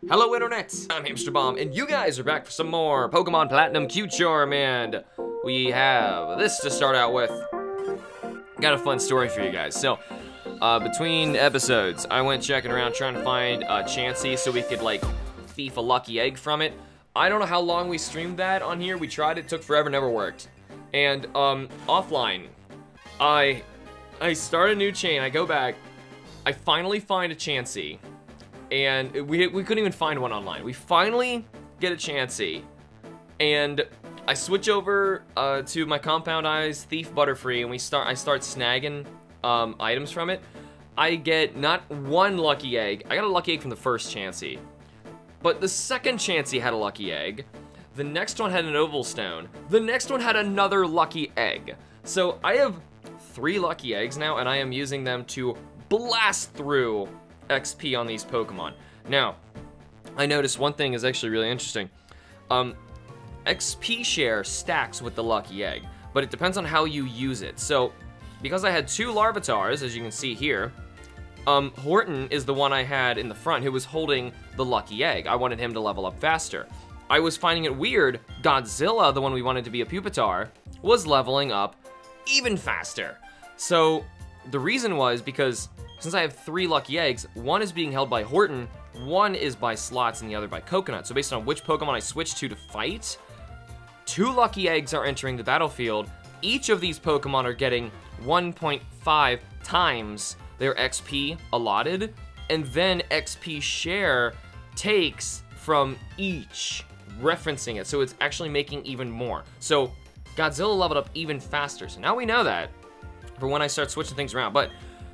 Hello Internet, I'm HamsterBomb, and you guys are back for some more Pokemon Platinum Q-Charm, and we have this to start out with. Got a fun story for you guys. So, between episodes, I went checking around trying to find Chansey so we could, like, thief a lucky egg from it. I don't know how long we streamed that on here. We tried it, took forever, never worked. And, offline, I start a new chain, I go back, I finally find a Chansey. And we couldn't even find one online. We finally get a Chansey, and I switch over to my Compound Eyes Thief Butterfree, and I start snagging items from it. I get not one lucky egg. I got a lucky egg from the first Chansey, but the second Chansey had a lucky egg. The next one had an oval stone. The next one had another lucky egg. So I have 3 lucky eggs now, and I am using them to blast through XP on these Pokemon. Now, I noticed one thing is actually really interesting. XP share stacks with the lucky egg, but it depends on how you use it. So, because I had 2 Larvitars, as you can see here, Horton is the one I had in the front who was holding the lucky egg. I wanted him to level up faster. I was finding it weird, Godzilla, the one we wanted to be a Pupitar, was leveling up even faster. So, the reason was because since I have 3 lucky eggs, one is being held by Horton, one is by Slots, and the other by Coconut. So based on which Pokemon I switch to fight, 2 lucky eggs are entering the battlefield. Each of these Pokemon are getting 1.5 times their XP allotted, and then XP share takes from each, referencing it. So it's actually making even more. So Godzilla leveled up even faster. So now we know that for when I start switching things around. But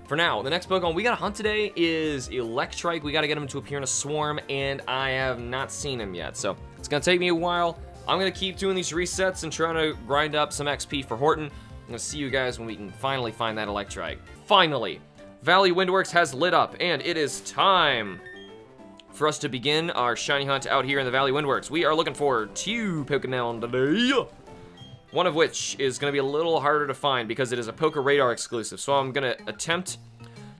for now, the next Pokemon we gotta hunt today is Electrike. We gotta get him to appear in a swarm, and I have not seen him yet, so it's gonna take me a while. I'm gonna keep doing these resets and trying to grind up some XP for Horton. I'm gonna see you guys when we can finally find that Electrike. Finally, Valley Windworks has lit up, and it is time for us to begin our shiny hunt out here in the Valley Windworks. We are looking for 2 Pokemon today. One of which is going to be a little harder to find because it is a Poké Radar exclusive. So I'm going to attempt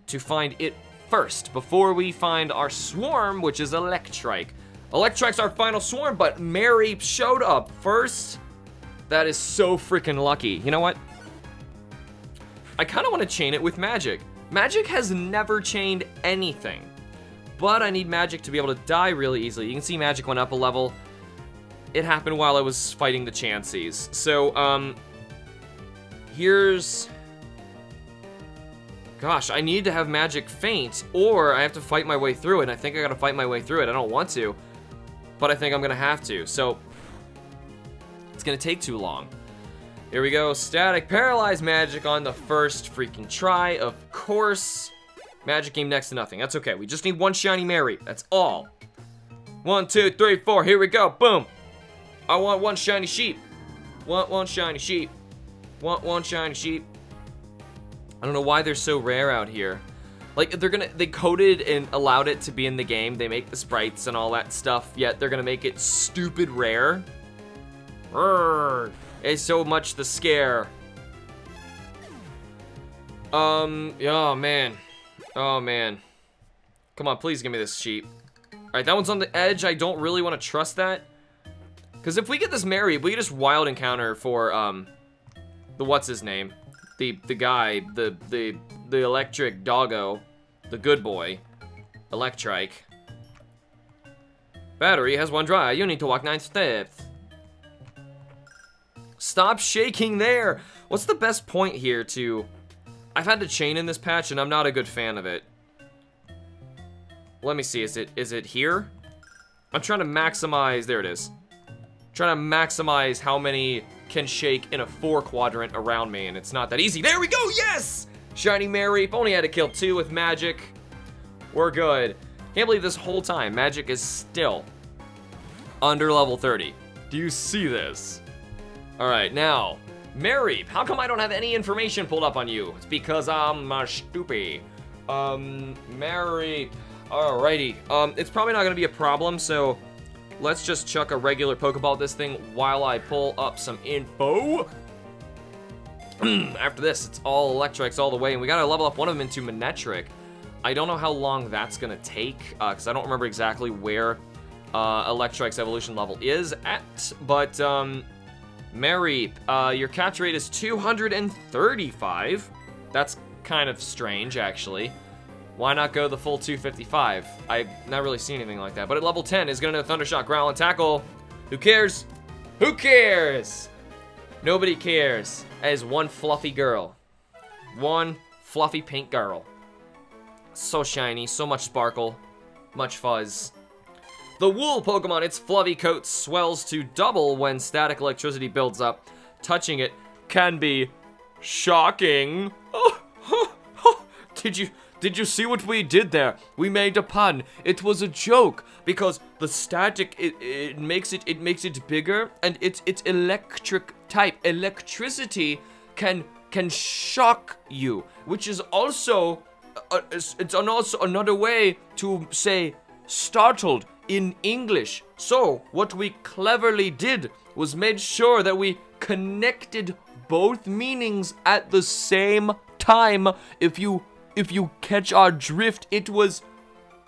to find it first before we find our swarm, which is Electrike. Electrike's our final swarm, but Mary showed up first. That is so freaking lucky. You know what? I kind of want to chain it with Magic. Magic has never chained anything, but I need Magic to be able to die really easily. You can see Magic went up a level. It happened while I was fighting the Chanseys. So, here's... Gosh, I need to have Magic faint, or I have to fight my way through it. And I think I gotta fight my way through it. I don't want to, but I think I'm gonna have to. So, it's gonna take too long. Here we go. Static Paralyze Magic on the first freaking try. Of course, Magic game next to nothing. That's okay. We just need 1 shiny Mary. That's all. 1, 2, 3, 4. Here we go. Boom. I want 1 shiny sheep. Want 1 shiny sheep. Want 1 shiny sheep. I don't know why they're so rare out here. Like, they coded and allowed it to be in the game. They make the sprites and all that stuff, yet they're gonna make it stupid rare. Urgh. It's so much the scare. Oh man. Oh man. Come on, please give me this sheep. Alright, that one's on the edge. I don't really want to trust that. Because if we get this Mary, we just wild encounter for, the what's his name? The guy, the electric doggo, the good boy, Electrike. Battery has 1 dry. You need to walk 9 steps. Stop shaking there. What's the best point here to... I've had to chain in this patch, and I'm not a good fan of it. Let me see, is it here? I'm trying to maximize, there it is. Trying to maximize how many can shake in a 4 quadrant around me, and it's not that easy. There we go, yes! Shiny Mary, only had to kill 2 with Magic. We're good. Can't believe this whole time, Magic is still under level 30. Do you see this? All right, now, Mary, how come I don't have any information pulled up on you? It's because I'm stupid. Mary, alrighty. It's probably not gonna be a problem, so let's just chuck a regular Pokeball at this thing while I pull up some info. After this, it's all Electrics all the way, and we gotta level up one of them into Manectric. I don't know how long that's gonna take, because I don't remember exactly where Electrike's evolution level is at, but, Mareep, your catch rate is 235. That's kind of strange, actually. Why not go the full 255? I've not really seen anything like that. But at level 10, is gonna know Thundershock, Growl, and Tackle. Who cares? Who cares? Nobody cares. That is one fluffy girl. One fluffy pink girl. So shiny, so much sparkle, much fuzz. The wool Pokemon, its fluffy coat swells to double when static electricity builds up. Touching it can be shocking. Did you see what we did there? We made a pun. It was a joke because the static it makes it bigger, and it's electric type. Electricity can shock you, which is also it's also another way to say startled in English. So what we cleverly did was made sure that we connected both meanings at the same time. If you catch our drift, it was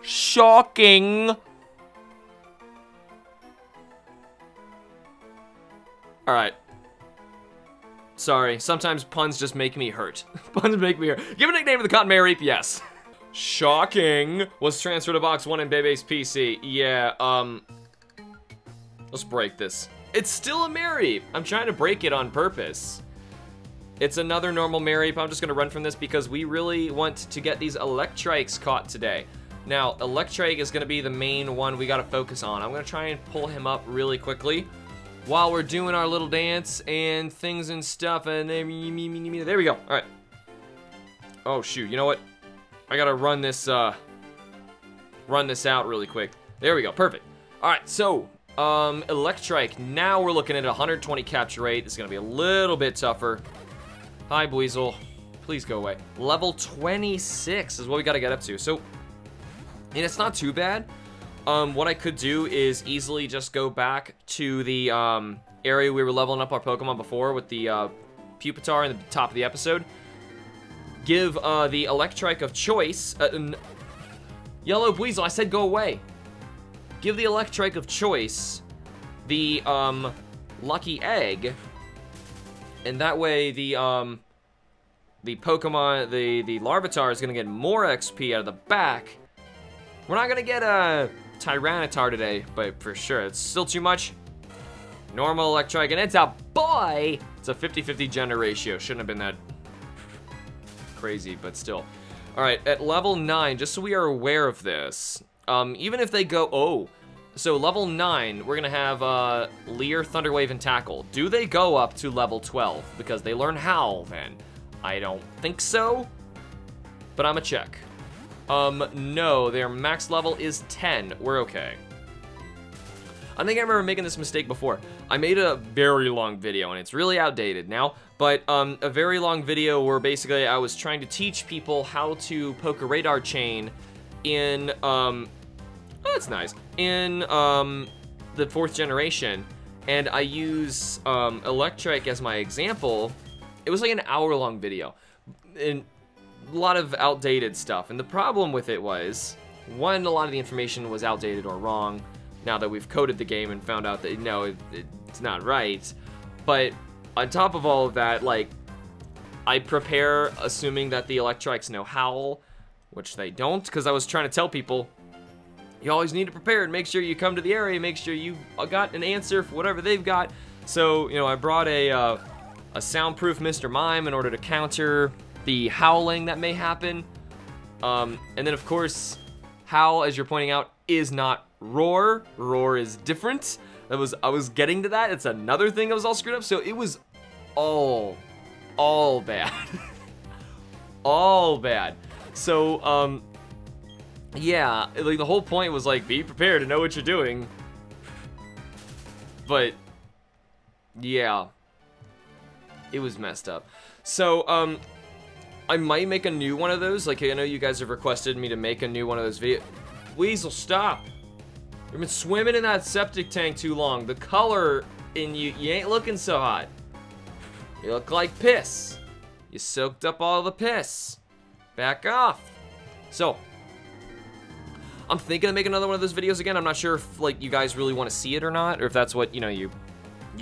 shocking. All right. Sorry, sometimes puns just make me hurt. Puns make me hurt. Give a nickname to the Cotton Mareep, yes. Shocking was transferred to box 1 in Bebe's PC. Yeah, let's break this. It's still a Mareep. I'm trying to break it on purpose. It's another normal Mareep. I'm just gonna run from this because we really want to get these Electrikes caught today. Now, Electrike is gonna be the main one we gotta focus on. I'm gonna try and pull him up really quickly while we're doing our little dance and things and stuff, and there we go. All right. Oh shoot, you know what? I gotta run this out really quick. There we go, perfect. All right, so Electrike. Now we're looking at 120 capture rate. It's gonna be a little bit tougher. Hi, Buizel. Please go away. Level 26 is what we gotta get up to. So, and it's not too bad. What I could do is easily just go back to the area we were leveling up our Pokemon before with the Pupitar in the top of the episode. Give the Electrike of choice. Yellow Buizel, I said go away. Give the Electrike of choice the lucky egg, and that way the Pokemon, the Larvitar is gonna get more XP out of the back. We're not gonna get a Tyranitar today, but for sure, it's still too much. Normal Electrike, and it's a boy! It's a 50-50 gender ratio. Shouldn't have been that crazy, but still. Alright, at level 9, just so we are aware of this, even if they go, so level 9, we're gonna have Leer, Thunderwave, and Tackle. Do they go up to level 12? Because they learn Howl then. I don't think so, but I'ma check. No, their max level is 10. We're okay. I think I remember making this mistake before. I made a very long video, and it's really outdated now, but a very long video where basically I was trying to teach people how to poke a radar chain in, oh, that's nice, in the 4th generation, and I use Electrike as my example. It was like an hour-long video, and a lot of outdated stuff, and the problem with it was, one, a lot of the information was outdated or wrong, now that we've coded the game and found out that, no, it's not right, but on top of all of that, like, I prepare assuming that the Electrikes know Howl, which they don't, because I was trying to tell people, you always need to prepare and make sure you come to the area, make sure you got an answer for whatever they've got. So, you know, I brought a soundproof Mr. Mime in order to counter the howling that may happen. And then, of course, Howl, as you're pointing out, is not roar. Roar is different. I was getting to that. It's another thing that was all screwed up. So it was all bad. All bad. So, yeah, like the whole point was like, be prepared to know what you're doing. But, yeah, it was messed up. So, I might make a new one of those. Like, I know you guys have requested me to make a new one of those videos. Weasel, stop. You've been swimming in that septic tank too long. The color in you ain't looking so hot. You look like piss. You soaked up all the piss. Back off. So, I'm thinking of making another one of those videos again. I'm not sure if, like, you guys really want to see it or not, or if that's what, you know, you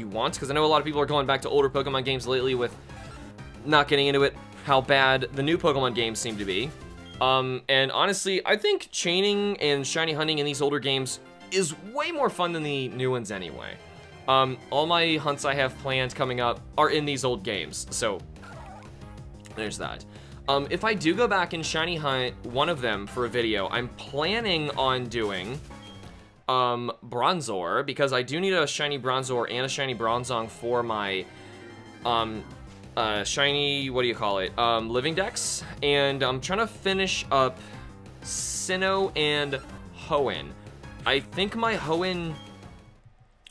want, because I know a lot of people are going back to older Pokemon games lately with not getting into it, how bad the new Pokemon games seem to be. And honestly, I think chaining and shiny hunting in these older games is way more fun than the new ones anyway. All my hunts I have planned coming up are in these old games, so there's that. If I do go back and shiny hunt one of them for a video, I'm planning on doing Bronzor, because I do need a shiny Bronzor and a shiny Bronzong for my shiny, what do you call it, living dex, and I'm trying to finish up Sinnoh and Hoenn. I think my Hoenn,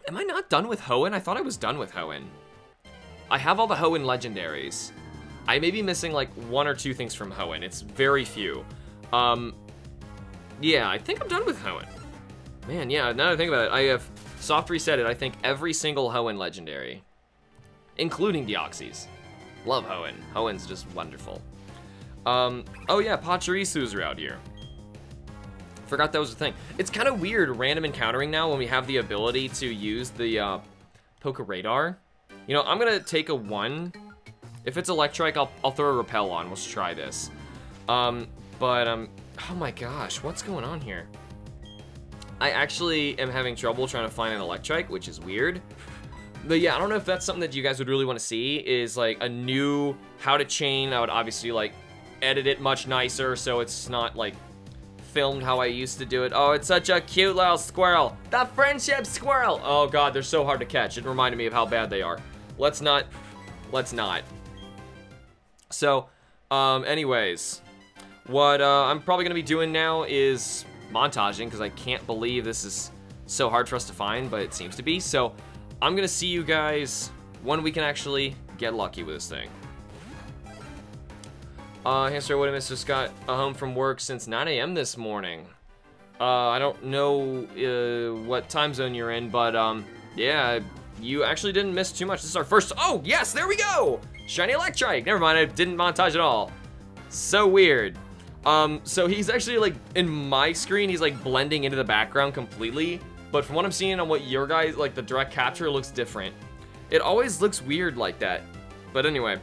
am I not done with Hoenn? I thought I was done with Hoenn. I have all the Hoenn legendaries. I may be missing like 1 or 2 things from Hoenn. It's very few. Yeah, I think I'm done with Hoenn. Man, yeah, now that I think about it, I have soft resetted, I think, every single Hoenn legendary, including Deoxys. Love Hoenn. Hoenn's just wonderful. Oh yeah, Pachirisu's are out here. Forgot that was a thing. It's kind of weird random encountering now when we have the ability to use the Poke Radar. You know, I'm gonna take a 1. If it's Electrike, I'll throw a Repel on. Let's try this. Oh my gosh, what's going on here? I actually am having trouble trying to find an Electrike, which is weird. But yeah, I don't know if that's something that you guys would really want to see, is like a new how to chain. I would obviously like edit it much nicer so it's not like filmed how I used to do it. Oh, it's such a cute little squirrel. The friendship squirrel. Oh god, they're so hard to catch. It reminded me of how bad they are. Let's not. So, anyways, what I'm probably gonna be doing now is montaging, because I can't believe this is so hard for us to find, but it seems to be. So, I'm gonna see you guys when we can actually get lucky with this thing. Hamster Woodimus just got home from work since 9 AM this morning. I don't know what time zone you're in, but yeah, you actually didn't miss too much. This is our first, oh yes, there we go! Shiny Electrike, never mind, I didn't montage at all. So weird. So he's actually like, in my screen, he's like blending into the background completely, but from what I'm seeing on what your guys, like the direct capture, it looks different. It always looks weird like that. But anyway,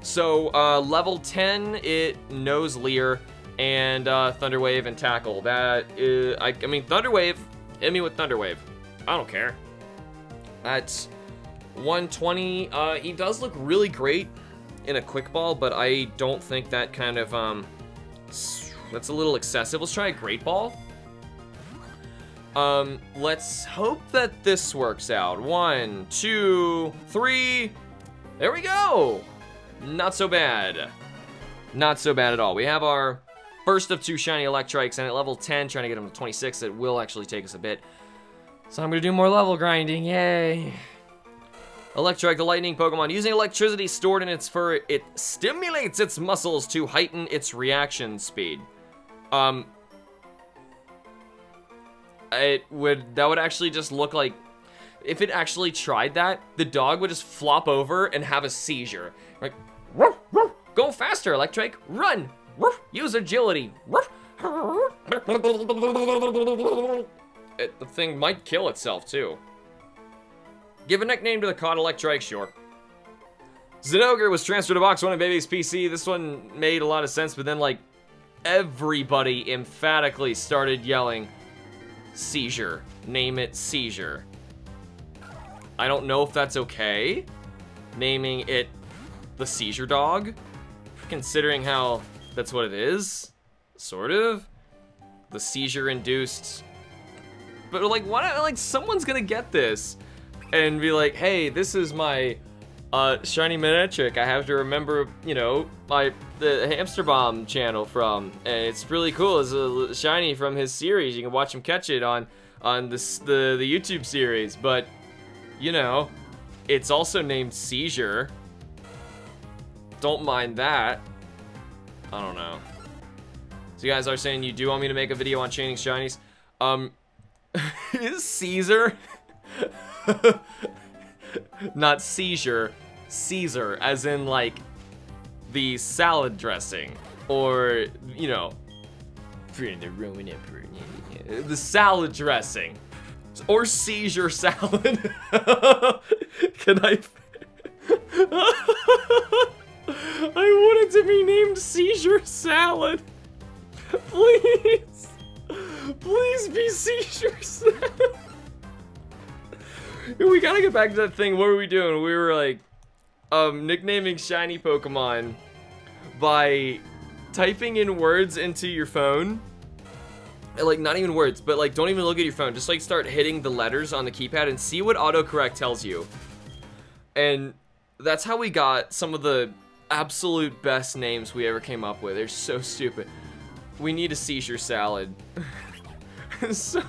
so level 10, it knows Leer and Thunder Wave and Tackle. That is, I mean, Thunder Wave, hit me with Thunder Wave. I don't care. That's 120. He does look really great in a quick ball, but I don't think that kind of, that's a little excessive. Let's try a Great Ball. Let's hope that this works out. 1, 2, 3. There we go. Not so bad. Not so bad at all. We have our first of 2 shiny Electriks, and at level 10, trying to get them to 26, it will actually take us a bit. So I'm gonna do more level grinding, yay. Electrike, the lightning Pokemon. Using electricity stored in its fur, it stimulates its muscles to heighten its reaction speed. That would actually just look like, if it actually tried that, the dog would just flop over and have a seizure. Like, woof, woof. Go faster, Electrike, run, woof. Use agility. Woof. The thing might kill itself too. Give a nickname to the caught Electrike, sure. Zinogre was transferred to Box 1 of Baby's PC. This one made a lot of sense, but then like everybody emphatically started yelling, Seizure. Name it Seizure. I don't know if that's okay, naming it the Seizure Dog, considering how that's what it is, sort of. The seizure-induced. But like, why? Like, someone's gonna get this and be like, "Hey, this is my shiny Manectric. I have to remember, you know, the HamsterBomb channel from, and it's really cool. It's a shiny from his series. You can watch him catch it on the YouTube series, but you know, it's also named Seizure. Don't mind that. I don't know. So you guys are saying you do want me to make a video on chaining shinies? Is Caesar? Not seizure, Caesar, as in like the salad dressing, or you know, from the Roman Emperor. The salad dressing. Or Seizure salad. Can I... I want it to be named Seizure salad. Please. Please be Seizure salad. We gotta get back to that thing. What were we doing? We were like, nicknaming shiny Pokemon by typing in words into your phone. Like, not even words, but like, don't even look at your phone. Just like start hitting the letters on the keypad and see what autocorrect tells you. And that's how we got some of the absolute best names we ever came up with. They're so stupid. We need a Seizure salad. So,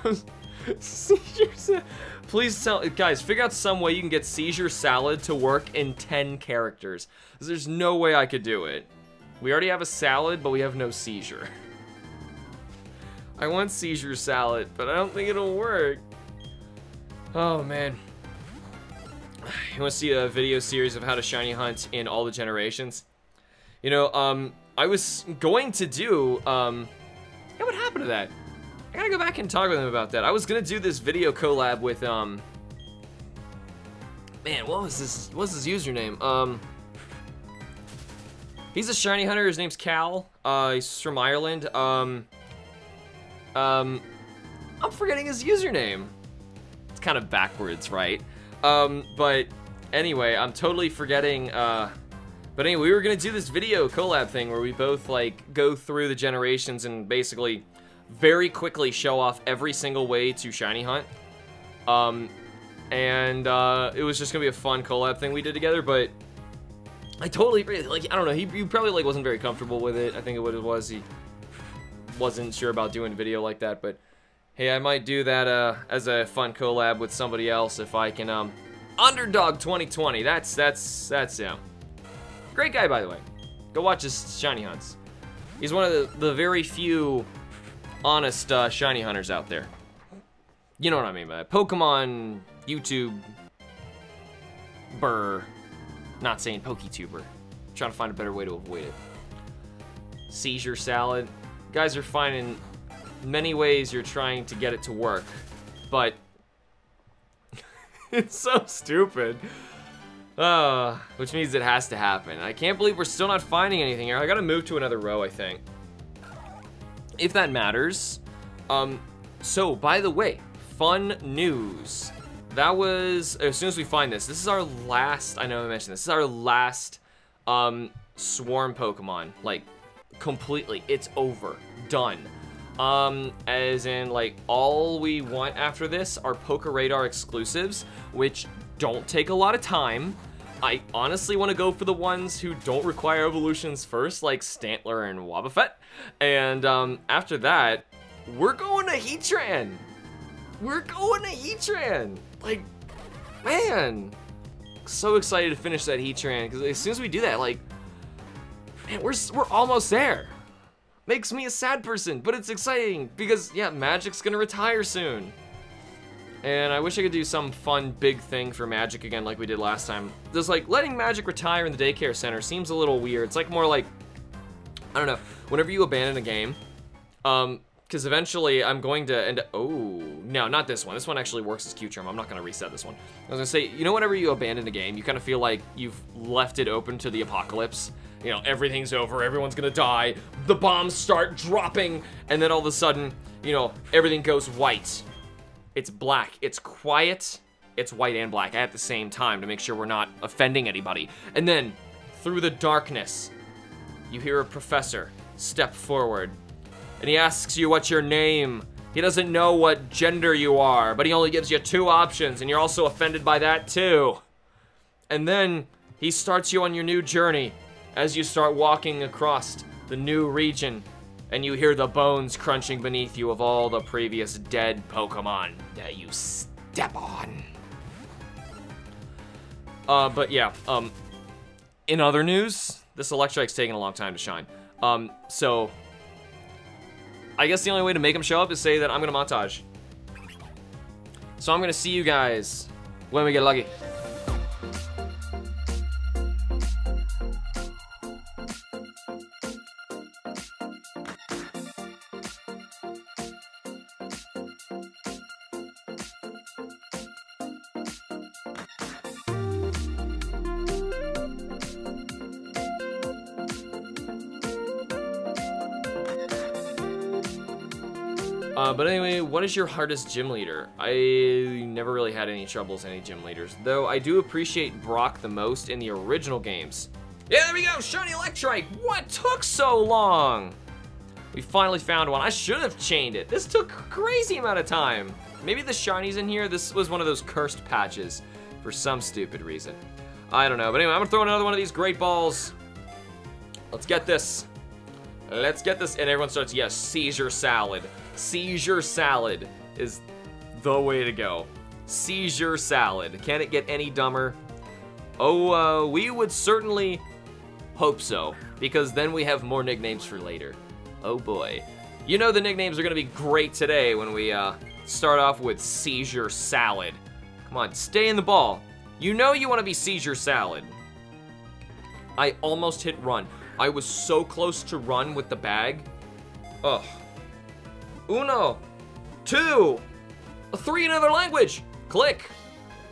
Seizure salad. Please tell, guys, figure out some way you can get Seizure salad to work in 10 characters. There's no way I could do it. We already have a salad, but we have no Seizure. I want Seizure salad, but I don't think it'll work. Oh, man. You want to see a video series of how to shiny hunt in all the generations? You know, I was going to do, yeah, what happened to that? I gotta go back and talk with him about that. I was gonna do this video collab with, man, what was this? What's his username? He's a shiny hunter. His name's Cal. He's from Ireland. I'm forgetting his username. It's kind of backwards, right? But anyway, I'm totally forgetting, but anyway, we were gonna do this video collab thing where we both, like, go through the generations and basically very quickly show off every single way to shiny hunt. It was just gonna be a fun collab thing we did together, but I totally, like, I don't know, he probably, like, wasn't very comfortable with it. I think what it was, he wasn't sure about doing a video like that, but hey, I might do that, as a fun collab with somebody else if I can, Underdog 2020, that's him. Great guy, by the way. Go watch his shiny hunts. He's one of the very few honest, shiny hunters out there. You know what I mean by that. Pokemon, YouTube, not saying PokeTuber. Trying to find a better way to avoid it. Seizure salad. You guys are finding many ways you're trying to get it to work, but it's so stupid. Which means it has to happen. I can't believe we're still not finding anything here. I gotta move to another row, I think. If that matters. So, by the way, fun news. That was, as soon as we find this is our last, I know I mentioned this is our last, swarm Pokemon. Like, completely. It's over. Done. As in, like, all we want after this are Pokeradar exclusives, which don't take a lot of time. I honestly want to go for the ones who don't require evolutions first, like Stantler and Wobbuffet. And, after that, we're going to Heatran! We're going to Heatran! Like, man! So excited to finish that Heatran, because as soon as we do that, like, man, we're almost there. Makes me a sad person, but it's exciting, because, yeah, Magic's gonna retire soon. And I wish I could do some fun, big thing for Magic again like we did last time. Just, like, letting Magic retire in the daycare center seems a little weird. It's like more like, I don't know, whenever you abandon a game, because eventually I'm going to end up, oh, no, not this one. This one actually works as Q-Charm. I'm not gonna reset this one. I was gonna say, you know, whenever you abandon a game, you kind of feel like you've left it open to the apocalypse. You know, everything's over, everyone's gonna die, the bombs start dropping, and then all of a sudden, you know, everything goes white. It's black, it's quiet, it's white and black at the same time to make sure we're not offending anybody. And then, through the darkness, you hear a professor step forward, and he asks you what's your name. He doesn't know what gender you are, but he only gives you 2 options, and you're also offended by that too. And then, he starts you on your new journey as you start walking across the new region, and you hear the bones crunching beneath you of all the previous dead Pokemon that you step on. But yeah, in other news, this Electrike's taking a long time to shine. So, I guess the only way to make him show up is say that I'm gonna montage. So I'm gonna see you guys when we get lucky. But anyway, what is your hardest gym leader? I never really had any troubles any gym leaders, though I do appreciate Brock the most in the original games. Yeah, there we go, shiny Electrike. What took so long? We finally found one. I should have chained it. This took a crazy amount of time. Maybe the shinies in here, this was one of those cursed patches for some stupid reason. I don't know, but anyway, I'm gonna throw another one of these great balls. Let's get this. Let's get this, and everyone starts, yes, Seizure Salad. Seizure Salad is the way to go. Seizure Salad. Can it get any dumber? Oh, we would certainly hope so, because then we have more nicknames for later. Oh boy. You know the nicknames are gonna be great today when we start off with Seizure Salad. Come on, stay in the ball. You know you wanna be Seizure Salad. I almost hit run. I was so close to run with the bag. Ugh. Uno, 2, 3 another language. Click.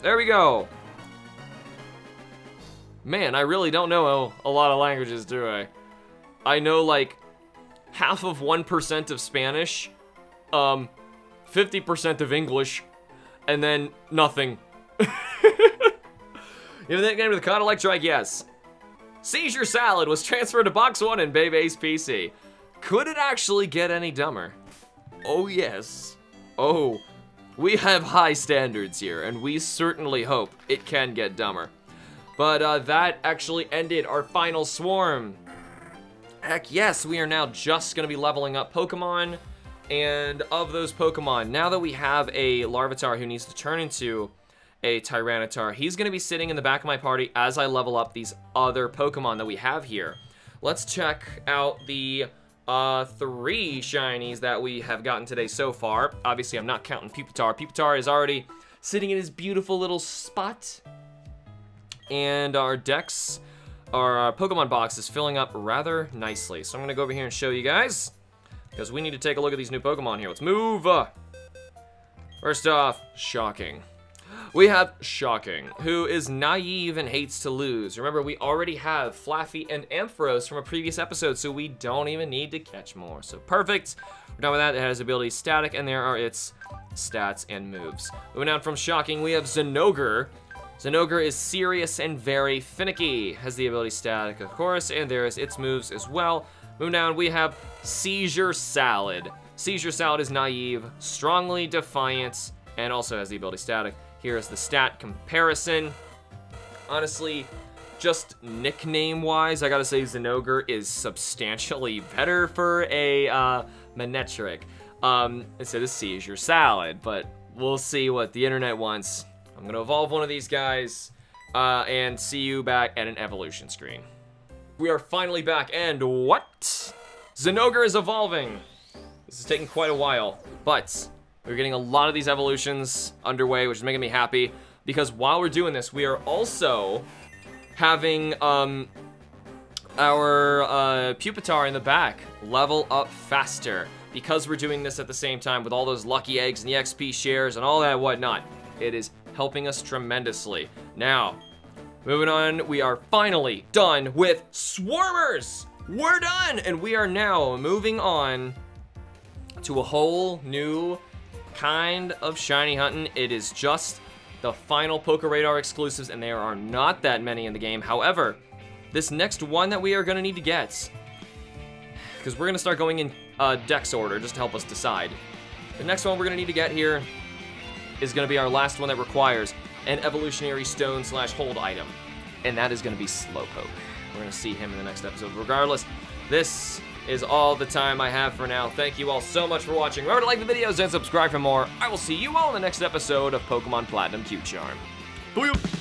There we go. Man, I really don't know a lot of languages, do I? I know like half of 1% of Spanish, 50% of English, and then nothing. You have the nickname of the COD Electrike? Yes. Seizure Salad was transferred to Box 1 in Bebe's PC. Could it actually get any dumber? Oh yes. Oh, we have high standards here, and we certainly hope it can get dumber. But that actually ended our final swarm. Heck yes, we are now just gonna be leveling up Pokemon. And of those Pokemon, now that we have a Larvitar who needs to turn into a Tyranitar, he's gonna be sitting in the back of my party as I level up these other Pokemon that we have here. Let's check out the 3 shinies that we have gotten today so far. Obviously, I'm not counting Pupitar. Pupitar is already sitting in his beautiful little spot. And our Dex, our Pokemon box is filling up rather nicely. So I'm gonna go over here and show you guys, because we need to take a look at these new Pokemon here. Let's move. First off, Shocking. We have Shocking, who is naive and hates to lose. Remember, we already have Flaffy and Ampharos from a previous episode, so we don't even need to catch more. So perfect. We're done with that. It has ability Static, and there are its stats and moves. Moving down from Shocking, we have Zinogre. Zinogre is serious and very finicky. Has the ability Static, of course, and there's its moves as well. Moving down, we have Seizure Salad. Seizure Salad is naive, strongly defiant, and also has the ability Static. Here's the stat comparison. Honestly, just nickname-wise, I gotta say Zinogre is substantially better for a Manectric instead of Seizure Salad, but we'll see what the internet wants. I'm gonna evolve one of these guys and see you back at an evolution screen. We are finally back, and what? Zinogre is evolving. This is taking quite a while, but we're getting a lot of these evolutions underway, which is making me happy, because while we're doing this, we are also having our Pupitar in the back level up faster, because we're doing this at the same time with all those lucky eggs and the XP shares and all that whatnot. It is helping us tremendously. Now, moving on, we are finally done with Swarmers! We're done! And we are now moving on to a whole new kind of shiny hunting. It is just the final Poke Radar exclusives, and there are not that many in the game. However, this next one that we are gonna need to get, because we're gonna start going in Dex order just to help us decide. The next one we're gonna need to get here is gonna be our last one that requires an evolutionary stone / hold item, and that is gonna be Slowpoke. We're gonna see him in the next episode. Regardless, this is all the time I have for now. Thank you all so much for watching. Remember to like the videos and subscribe for more. I will see you all in the next episode of Pokemon Platinum Q Charm. Booyah!